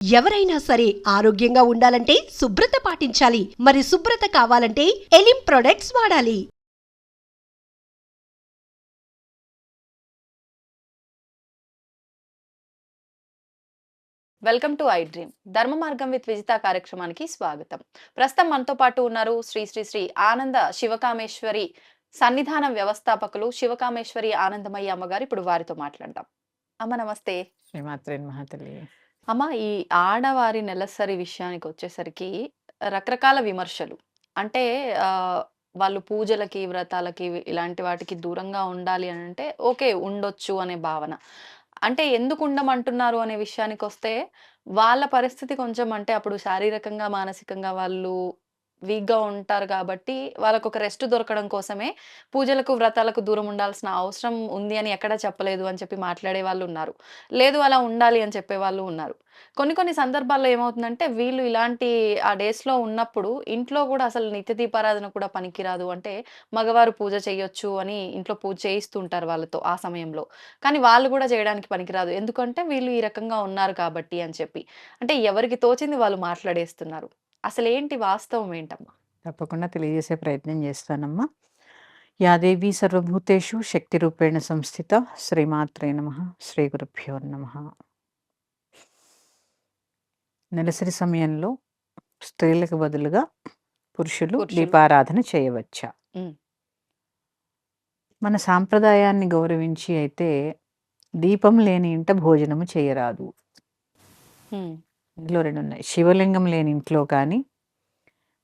ఎవరైనా సరే ఆరోగ్యంగా ఉండాలంటే శుభ్రత పాటించాలి. మరి శుభ్రత కావాలంటే ఎలిం ప్రొడక్ట్స్ వాడాలి. వెల్కమ్ టు ఐ డ్రీమ్ ధర్మ మార్గం విత్ విజిత కార్యక్రమానికి స్వాగతం. ప్రస్తుతం మనతో పాటు ఉన్నారు శ్రీ శ్రీ శ్రీ ఆనంద శివకామేశ్వరి సన్నిధాన వ్యవస్థాపకులు శివకామేశ్వరి ఆనందమయ్య అమ్మగారు. ఇప్పుడు వారితో మాట్లాడదాం. అమ్మ నమస్తే. శ్రీమాత్రే నమః తల్లి. అమ్మ, ఈ ఆడవారి నెలసరి విషయానికి వచ్చేసరికి రకరకాల విమర్శలు. అంటే వాళ్ళు పూజలకి, వ్రతాలకి ఇలాంటి వాటికి దూరంగా ఉండాలి అని అంటే ఓకే, ఉండొచ్చు అనే భావన. అంటే ఎందుకు ఉండమంటున్నారు అనే విషయానికొస్తే, వాళ్ళ పరిస్థితి కొంచెం అంటే అప్పుడు శారీరకంగా, మానసికంగా వాళ్ళు వీక్‌గా ఉంటారు గాబట్టి, వాళ్ళకొక రెస్ట్ దొరకడం కోసమే పూజలకు, వ్రతాలకు దూరం ఉండాల్సిన అవసరం ఉంది అని ఎక్కడా చెప్పలేదు అని చెప్పి మాట్లాడే వాళ్ళున్నారు. లేదు, అలా ఉండాలి అని చెప్పేవాళ్ళు ఉన్నారు. కొన్ని కొన్ని సందర్భాల్లో ఏమవుతుందంటే, వీళ్ళు ఇలాంటి ఆ డేస్‌లో ఉన్నప్పుడు ఇంట్లో గూడా అసలు నిత్య దీపారాధన కూడా పనికిరాదు. అంటే మగవారు పూజ చేయొచ్చు అని ఇంట్లో పూజ చేయిస్తూ ఉంటారు వాళ్ళతో ఆ సమయంలో. కానీ వాళ్ళు గూడా చేయడానికి పనికిరాదు. ఎందుకంటే వీళ్ళు ఈ రకంగా ఉన్నారు కాబట్టి అని చెప్పి. అంటే ఎవరికి తోచింది వాళ్ళు మాట్లాడేస్తున్నారు. అసలేంటి వాస్తవం ఏంటమ్మా? తప్పకుండా తెలియజేసే ప్రయత్నం చేస్తానమ్మా. యా దేవీ సర్వభూతేషు శక్తిరూపేణ సంస్థిత శ్రీమాత్రే నమః. శ్రీ గురుభ్యో నమః. నెలసరి సమయంలో స్త్రీలకు బదులుగా పురుషులు దీపారాధన చేయవచ్చా? హ్మ్. మన సాంప్రదాయాన్ని గౌరవించి అయితే దీపం లేని ఇంట భోజనము చేయరాదు. హ్మ్. ఇందులో 2 ఉన్నాయి. శివలింగం లేని ఇంట్లో కానీ,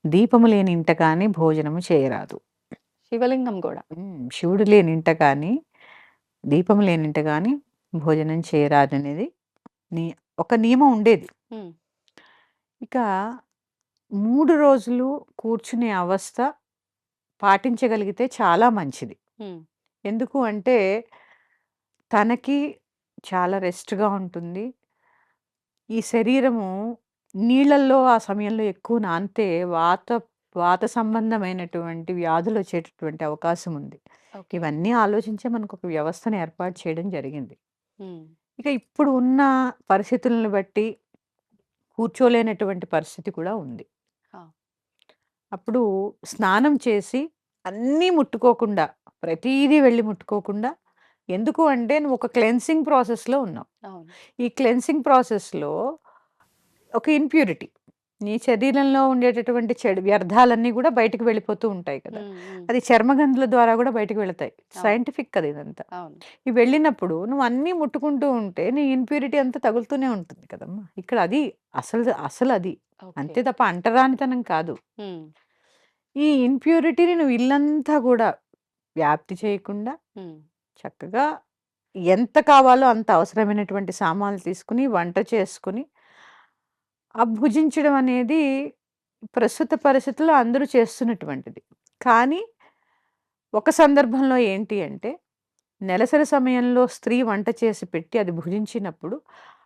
దీపము లేని ఇంట కానీ భోజనము చేయరాదు. శివలింగం గూడా. శివుడు లేని ఇంట కానీ, దీపం లేని ఇంట కానీ భోజనం చేయరాదనేది ఒక నియమం ఉండేది. హ్మ్. ఇక 3 రోజులు కూర్చునే అవస్థ పాటించగలిగితే చాలా మంచిది. హ్మ్. ఎందుకు అంటే, తనకి చాలా రెస్ట్‌గా ఉంటుంది. ఈ శరీరము నీళ్ళల్లో ఆ సమయంలో ఎక్కువ నానితే వాత సంబంధమైనటువంటి వ్యాధులొచ్చేటటువంటి అవకాశం ఉంది. ఓకే. ఇవన్నీ ఆలోచించే మనకొక వ్యవస్థను ఏర్పాటు చేయడం జరిగింది. హ్మ్. ఇక ఇప్పుడు ఉన్న పరిస్థితులను బట్టి కూర్చోలేనటువంటి పరిస్థితి కూడా ఉంది. ఆ! అప్పుడు స్నానం చేసి అన్నీ ముట్టుకోకుండా, ప్రతీదీ వెళ్లి ముట్టుకోకుండా, ఎందుకు అంటే నువ్వు ఒక క్లెన్సింగ్ ప్రాసెస్‌లో ఉన్నావు. అవును. ఈ క్లెన్సింగ్ ప్రాసెస్‌లో ఒక ఇంప్యూరిటీ నీ శరీరంలో ఉండేటటువంటి చెడు వ్యర్థాలన్నీ కూడా బయటికి వెళ్ళిపోతూ ఉంటాయి కదా! హ్మ్. హ్మ్. అది చర్మగంతుల ద్వారా కూడా బయటికి వెళతాయి. అవును. సైంటిఫిక్ కదా ఇదంతా. అవును. ఇవి వెళ్ళినప్పుడు నువ్వు అన్నీ ముట్టుకుంటూ ఉంటే నీ ఇంప్యూరిటీ అంతా తగులుతూనే ఉంటుంది కదమ్మా! ఇక్కడ అది అసలది. ఓకే. అంతే తప్ప అంటరానితనం కాదు. హ్మ్. ఈ ఇంప్యూరిటీని నువ్వు ఇల్లంతా గూడా వ్యాప్తి చేయకుండా, హ్మ్. చక్కగా ఎంత కావాలో అంత అవసరమైనటువంటి సామాన్లు తీసుకొని, వంట చేసుకొని, భుజించడం అనేది ప్రస్తుత పరిస్థితుల్లో అందరూ చేస్తున్నటువంటిది. కానీ, ఒక సందర్భంలో ఏంటి అంటే, నెలసరి సమయంలో స్త్రీ వంట చేసి పెట్టి అది భుజించినప్పుడు,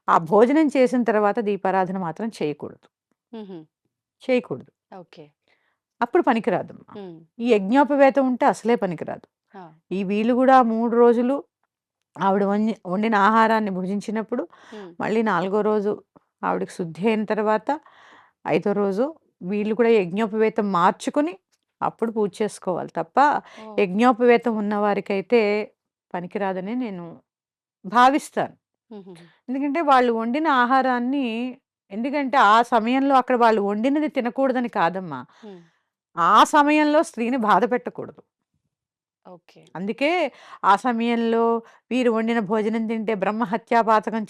ఆ భోజనం చేసిన తర్వాత దీపారాధన మాత్రం చేయకూడదు. హుహు. చేయకూడదు. ఓకే. అప్పుడు పనికిరాదమ్మా. హ్మ్. ఈ యజ్ఞోపవేతం ఉంటే అసలే పనికిరాదు. ఆ! ఈ వీళ్ళు గూడా 3 రోజులు ఆవిడ వండిన ఆహారాన్ని భుజించినప్పుడు, హ్మ్. మళ్ళీ 4గో రోజు ఆవిడకి శుద్ధి అయిన తర్వాత, 5దో రోజు వీళ్ళు కూడా యజ్ఞోపవేతం మార్చుకొని, అప్పుడు పూజ చేసుకోవాలి తప్ప, ఓహ్! యజ్ఞోపవేతం ఉన్నవారికైతే పనికిరాదని నేను భావిస్తాను. హుహుహు. ఎందుకంటే వాళ్ళు వండిన ఆహారాన్ని ఎందుకంటే ఆ సమయంలో అక్కడ వాళ్ళు వండినది తినకూడదని కాదమ్మా. హ్మ్. ఆ సమయంలో స్త్రీని బాధ పెట్టకూడదు. ఓకే. అందుకే ఆ సమయంలో వీరు వండిన భోజనం తింటే బ్రహ్మహత్యా పాతకం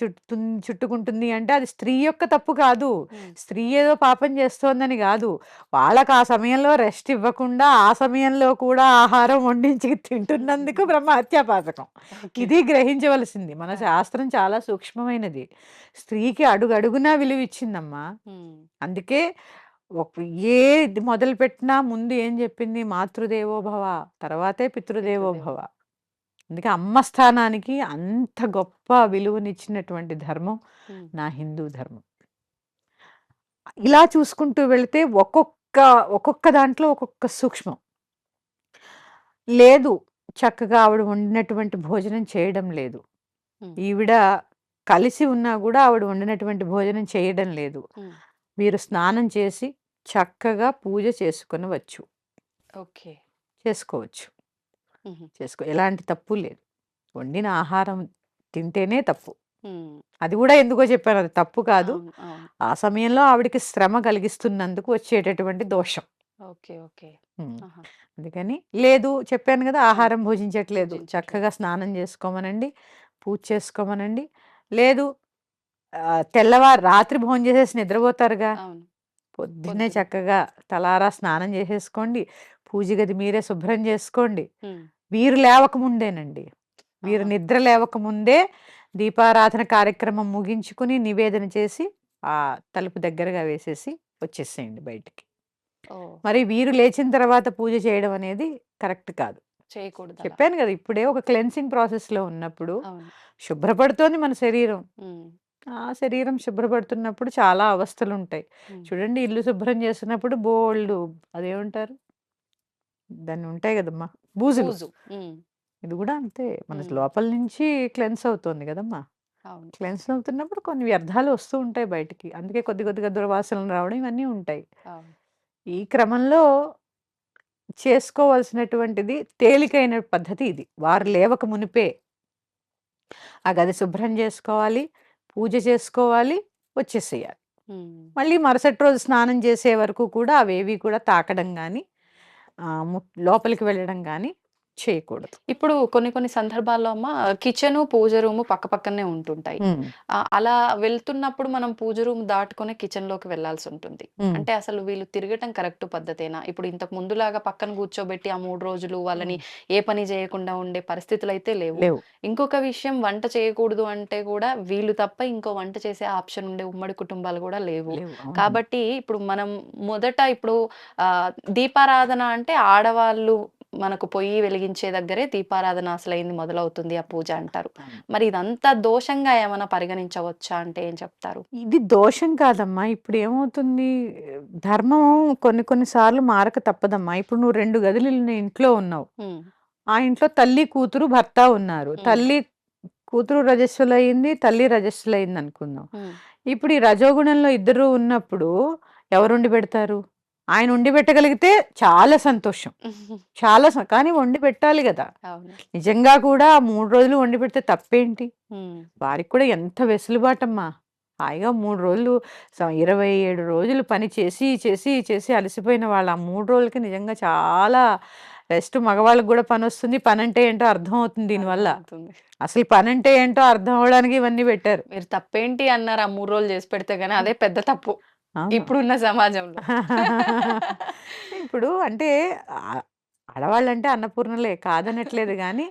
చుట్టుకుంటుంది అంటే అది స్త్రీ యొక్క తప్పు కాదు. హ్మ్. స్త్రీ ఏదో పాపం చేస్తోందని గాదు. వాళ్ళకి ఆ సమయంలో రెస్ట్ ఇవ్వకుండా ఆ సమయంలో కూడా ఆహారం వండించి తింటున్నందుకు బ్రహ్మహత్యా పాతకం. ఓకే. ఇది గ్రహించవలసింది. మన ఆ! శాస్త్రం చాలా సూక్ష్మమైనది. స్త్రీకి అడుగడుగునా విలువిచ్చిందమ్మా. హ్మ్. అందుకే ఒక ఏది మొదలుపెట్టినా ముందు ఏం చెప్పింది? మాతృదేవో భవ, తర్వాతే పితృదేవో పితృదేవో. భవ. అందుకే అమ్మ స్థానానికి అంత గొప్ప విలువనిచ్చినటువంటి ధర్మం హ్మ్. నా హిందూ ధర్మం. ఇలా చూసుకుంటూ వెళితే ఒక్కొక్క దాంట్లో ఒక్కొక్క సూక్ష్మం. లేదు, చక్కగా ఆవిడ వండినటువంటి భోజనం చేయడం లేదు. హ్మ్. ఈవిడ కలిసి ఉన్నా కూడా ఆవిడ వండినటువంటి భోజనం చేయడం లేదు. ఉమ్, వీరు స్నానం చేసి చక్కగా పూజ చేసుకొనవచ్చు. ఓకే. చేసుకోవచ్చు. ఉహు, ఎలాంటి తప్పు లేదు. వండిన ఆహారం తింటేనే తప్పు. ఉమ్, అది కూడా ఎందుకో చెప్పాను, అది తప్పు కాదు. అవును అవును. ఆ సమయంలో ఆవిడకి శ్రమ కలిగిస్తున్నందుకు వచ్చేటటువంటి దోషం. Okay okay. ఉమ్. ఆహా, అందుకని లేదు, చెప్పాను కదా, ఉమ్, ఆహారం భుజించట్లేదు, భుజించట్లేదు. చక్కగా స్నానం చేసుకోమనండి, పూజ చేసుకోమనండి. లేదు తెల్లవారు రాత్రి భోజనం చేసేసి నిద్రపోతారుగా, అవును. పొద్దున్నే పొద్దున. చక్కగా తలారా స్నానం చేసేసుకోండి, పూజ గది మీరే శుభ్రం చేసుకోండి. ఉమ్, వీరు లేవకముందేనండి, వీరు ఆహా, నిద్ర లేవకముందే దీపారాధన కార్యక్రమం ముగించుకుని నివేదన చేసి ఆ తలుపు దగ్గరగా వేసేసి వచ్చేసేయండి బయటికి. ఓ, మరి వీరు లేచిన తర్వాత పూజ చేయడం అనేది కరెక్ట్ కాదు. చేయకూడదు అలా. చెప్పాను కదా, ఇప్పుడే ఒక క్లెన్సింగ్ ప్రాసెస్లో ఉన్నప్పుడు అవును. శుభ్రపడుతోంది మన శరీరం. ఉమ్, ఆ శరీరం శుభ్రపడుతున్నప్పుడు చాలా అవస్థలు ఉంటాయి. ఉమ్, చూడండి, ఇల్లు శుభ్రం చేస్తున్నప్పుడు బోల్డు అదేమంటారు, దాన్ని ఉంటాయి కదమ్మా, బూజులు. పూజు. ఉమ్, ఇది కూడా అంతే, మన ఉమ్, లోపల నుంచి క్లెన్స్ అవుతుంది కదమ్మా. అవును. క్లెన్స్ అవుతున్నప్పుడు కొన్ని వ్యర్థాలు వస్తూ ఉంటాయి బయటికి. అందుకే కొద్ది కొద్దిగా దుర్వాసనలు రావడం ఇవన్నీ ఉంటాయి. అవును. ఈ క్రమంలో చేసుకోవాల్సినటువంటిది తేలికైన పద్ధతి ఇది. వారు ఉమ్, లేవక మునిపే ఆ గది శుభ్రం చేసుకోవాలి, పూజ చేసుకోవాలి, వచ్చేసేయాలి. ఉమ్. మళ్ళీ మరుసటి రోజు స్నానం చేసే వరకు కూడా అవేవి కూడా తాకడం గానీ, లోపలికి వెళ్ళడం గానీ చేయకూడదు. ఇప్పుడు కొన్ని కొన్ని సందర్భాల్లో అమ్మ కిచెను, పూజ రూము పక్కపక్కనే ఉంటుంటాయి. హ్మ్. అలా వెళ్తున్నప్పుడు మనం పూజ రూమ్ దాటుకొనే కిచెన్‌లోకి వెళ్ళాల్సుంటుంది. హ్మ్. అంటే అసలు వీళ్ళు తిరగటం కరెక్ట్ పద్ధతేనా? ఇప్పుడు ఇంతకు ముందులాగా పక్కన కూర్చోబెట్టి ఆ 3 రోజులు వాళ్ళని హ్మ్. ఏ పని చేయకుండా ఉండే పరిస్థితులైతే లేవు. లేవు. ఇంకొక విషయం, వంట చేయకూడదు అంటే కూడా వీళ్ళు తప్ప ఇంకో వంట చేసే ఆప్షన్ ఉండే ఉమ్మడి కుటుంబాలు కూడా లేవు. లేవు. అవునమ్మా. కాబట్టి ఇప్పుడు మనం మొదట ఇప్పుడు దీపారాధన అంటే ఆడవాళ్ళు మనకు పొయ్యి వెలిగించే దగ్గరే దీపారాధన అసలైంది మొదలవుతుంది ఆ పూజ అంటారు. అవును. మరి ఇదంతా దోషంగా ఏమన్నా పరిగణించవచ్చా అంటే ఏం చెప్తారు? ఇది దోషం కాదమ్మా. ఇప్పుడేమవుతుంది, ధర్మం కొన్ని కొన్ని సార్లు మారక తప్పదమ్మా. ఇప్పుడు నువ్వు 2 గదులు ఇంట్లో ఉన్నావు. హ్మ్. ఆ ఇంట్లో తల్లి, కూతురు, భర్త ఉన్నారు. హ్మ్. తల్లి కూతురు రజస్సులయింది, తల్లి రజస్సులయిందనుకుందాం. హ్మ్. ఇప్పుడు ఈ రజోగుణంలో ఇద్దరు ఉన్నప్పుడు ఎవరొండి పెడతారు? ఆయన వండి పెట్టగలిగితే చాలా సంతోషం. కానీ వండి పెట్టాలి గదా! అవును. నిజంగా కూడా ఆ 3 రోజులు వండి పెడితే తప్పేంటి? హ్మ్. వారికి కూడా ఎంత వెసులుబాటమ్మా. హాయిగా 3 రోజులు 27 రోజులు పని చేసి, చేసి, చేసి అలసిపోయిన వాళ్ళు ఆ 3 రోజులకి నిజంగా చాలా రెస్ట్. మగవాళ్ళకి గూడా పనొస్తుంది. పనంటే ఏంటో అర్థమవుతుంది దీనివల్ల. అర్థమవుతుంది. అసలు పనంటే ఏంటో అర్థం అవ్వడానికి ఇవన్నీ పెట్టారు. మీరు తప్పేంటి అన్నారు ఆ 3 రోజులు చేసి పెడితే గాని అదే పెద్ద తప్పు. అవును. ఇప్పుడున్న సమాజంలో. ఇప్పుడు అంటే ఆహ్, ఆడవాళ్ళంటే అన్నపూర్ణలే కాదనట్లేదు గానీ,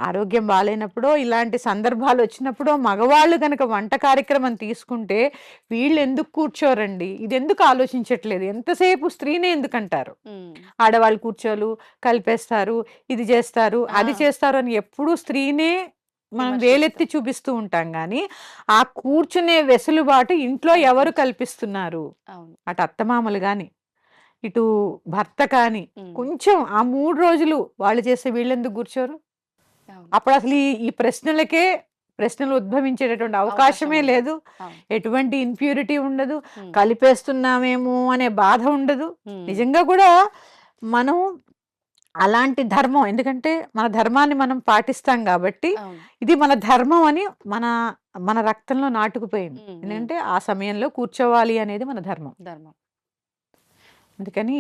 ఆరోగ్యం బాలేనప్పుడో, ఇలాంటి సందర్భాలొచ్చినప్పుడో మగవాళ్ళు గనక వంట కార్యక్రమం తీసుకుంటే వీళ్ళెందుకు కూర్చోరండి? ఇదెందుకు ఆలోచించట్లేదు? ఎంతసేపు స్త్రీనే ఎందుకంటారు? హ్మ్. ఆడవాళ్ళు కూర్చోలు, కలిపేస్తారు, ఇది జేస్తారు, అది ఆ! చేస్తారు అని ఎప్పుడూ స్త్రీనే మనం వేలెత్తి విమర్శిస్తారు. చూపిస్తూ ఉంటాం గానీ, ఆ కూర్చునే వెసులుబాటు ఇంట్లో ఎవరు కల్పిస్తున్నారు? అవును. అటు అత్తమామలు గాని, ఇటు భర్త కానీ, హ్మ్. కొంచెం ఆ 3 రోజులు వాళ్ళు చేస్తే వీళ్ళెందుకు కూర్చోరు? అవును. అప్పుడసలు ఈ ప్రశ్నలకే ప్రశ్నలు ఉద్భవించేటటువంటి అవకాశం అవకాశమే ఉండదు. లేదు. అవును. ఎటువంటి ఇంప్యూరిటీ ఉండదు. హ్మ్. కలిపేస్తున్నామేమో అనే బాధ ఉండదు. హ్మ్. నిజంగా కూడా మనం అలాంటి ధర్మం, ఎందుకంటే మన ధర్మాన్ని మనం పాటిస్తాం గాబట్టి, అవును. ఇది మన ధర్మం అని మన మన రక్తంలో నాటుకుపోయింది. హ్మ్. హ్మ్. ఎందుకంటే ఆ సమయంలో కూర్చోవాలి అనేది మన ధర్మం. ధర్మం. అందుకని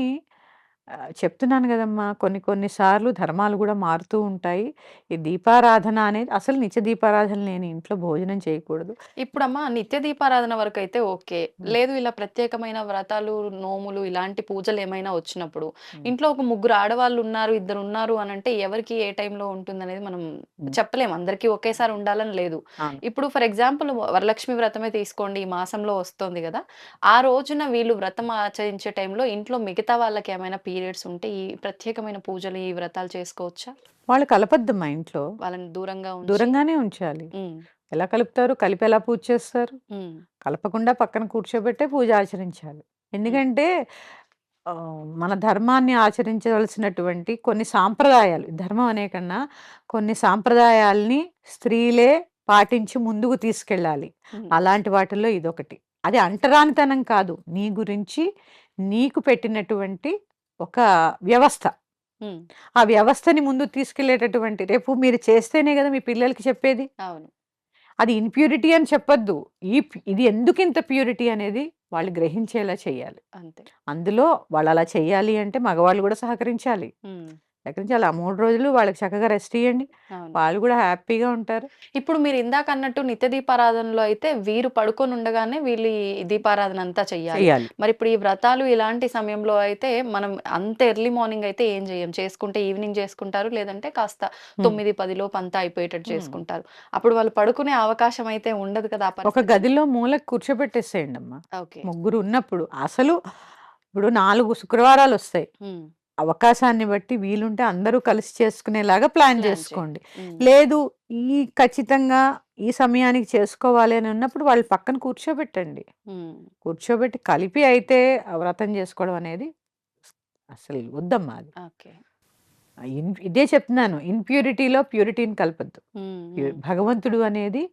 చెప్తున్నాను గదమ్మా! కొన్ని కొన్ని సార్లు ధర్మాలు గూడా మారుతూ ఉంటాయి. ఈ దీపారాధన అనేది అసలు నిత్య దీపారాధన లేని ఇంట్లో భోజనం చేయకూడదు. ఇప్పుడమ్మా నిత్య దీపారాధన వరకైతే ఓకే. హ్మ్. లేదు ఇలా ప్రత్యేకమైన వ్రతాలు, నోములు ఇలాంటి పూజలేమైనా వచ్చినప్పుడు, హ్మ్. ఇంట్లో ఒక ముగ్గురు ఆడవాళ్ళున్నారు, ఇద్దరున్నారు అనంటే ఎవరికి ఏ టైంలో ఉంటుందనేది మనం హ్మ్. చెప్పలేం. అందరికీ ఒకేసారి ఉండాలని లేదు. అవును. ఇప్పుడు ఫర్ ఎగ్జాంపుల్ వరలక్ష్మి వ్రతమే తీసుకోండి. ఈ మాసంలో వస్తోంది గదా! ఆ రోజున వీళ్ళు వ్రతం ఆచరించే టైంలో ఇంట్లో మిగతా వాళ్ళకేమైనా పీరియడ్స్ ఉంటే ఈ ప్రత్యేకమైన పూజలు, ఈ వ్రతాలు చేసుకోవచ్చా? వాళ్ళు కలపొద్దమ్మా ఇంట్లో. వాళ్ళని దూరంగా ఉంచి. దూరంగానే ఉంచాలి. హ్మ్. ఎలా కలుపుతారు? కలిపి ఎలా పూజ చేస్తారు? హ్మ్. కలపకుండా పక్కన కూర్చోబెట్టే పూజ ఆచరించాలి. హ్మ్. ఎందుకంటే మన ధర్మాన్ని ఆచరించవలసినటువంటి కొన్ని సాంప్రదాయాలు, ధర్మం అనే కన్నా కొన్ని సాంప్రదాయాల్ని స్త్రీలే పాటించి ముందుకు తీసుకెళ్ళాలి. హ్మ్. అలాంటి వాటిల్లో ఇదొకటి. అది అంటరానితనం కాదు. నీ గురించి నీకు పెట్టినటువంటి ఒక వ్యవస్థ. హ్మ్. ఆ వ్యవస్థని ముందుకు తీసుకెళ్ళేటటువంటి రేపు మీరు చేస్తేనే గదా మీ పిల్లలకి చెప్పేది. అవును. అది ఇంప్యూరిటీ అని చెప్పొద్దు. ఇది ఎందుకింత ప్యూరిటీ అనేది వాళ్ళు గ్రహించేలా చేయాలి. అంతే. అందులో వాళ్ళలా చెయ్యాలి అంటే మగవాళ్ళు గూడా సహకరించాలి. హ్మ్. సహకరించాలి. ఆ 3 రోజులు వాళ్ళకి చక్కగా రెస్ట్ ఇయ్యండి. అవును. వాళ్ళు గూడా హ్యాపీగా ఉంటారు. ఇప్పుడు మీరు ఇందాకన్నట్టు నిత్య దీపారాధనలో అయితే వీరు పడుకొని ఉండగానే వీళ్ళు ఈ దీపారాధన అంతా చెయ్యాలి. చెయ్యాలి. మరి ఇప్పుడు ఈ వ్రతాలు ఇలాంటి సమయంలో అయితే మనం అంత ఎర్లీ మార్నింగ్ అయితే ఏం చేయం. చేసుకుంటే ఈవినింగ్ చేసుకుంటారు. లేదంటే కాస్త హ్మ్. 9, 10 లోపు అంతా అయిపోయేటట్టు హ్మ్. చేసుకుంటారు. అప్పుడు వాళ్ళు పడుకునే అవకాశం అయితే ఉండదు కదా! ఆ ఒక పరిస్థితి. గదిలో మూలకు కూర్చోబెట్టేసేయండమ్మా. ఓకే. ముగ్గురు ఉన్నప్పుడు. అసలు ఇప్పుడు 4 శుక్రవారాలొస్తాయి. హ్మ్. అవకాశాన్ని బట్టి వీలుంటే అందరూ కలిసి చేసుకునేలాగా ప్లాన్ ప్లాన్ చేయండి. జేసుకోండి. హ్మ్. లేదు ఖచ్చితంగా ఈ సమయానికి చేసుకోవాలి అని ఉన్నప్పుడు వాళ్ళు పక్కన కూర్చోబెట్టండి. హ్మ్. కూర్చోబెట్టి కలిపి అయితే ఆ వ్రతం చేసుకోవడం అనేది అసలు వద్దమ్మా అది. ఓకే. ఇదే చెప్తున్నాను. ఇంప్యూరిటీలో ప్యూరిటీని కలపొద్దు. హ్మ్. హ్మ్. భగవంతుడు అనేది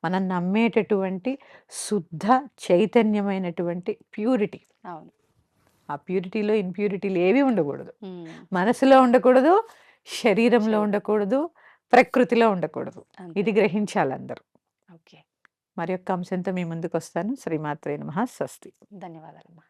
మనం నమ్మేటటువంటి శుద్ధ చైతన్యమైనటువంటి ప్యూరిటీ. అవును. ఆ ప్యూరిటీలో ఇంప్యూరిటీలు ఏవి ఉండకూడదు. హ్మ్. మనసులో ఉండకూడదు, శరీరంలో శరీరం. ఉండకూడదు, ప్రకృతిలో ఉండకూడదు. అంతే. ఇది గ్రహించాలి అందరూ. ఓకే. మరి యొక్క అంశంతో మీ ముందుకొస్తాను. శ్రీమాత్రే నమః. స్వస్తి. ధన్యవాదాలమ్మా.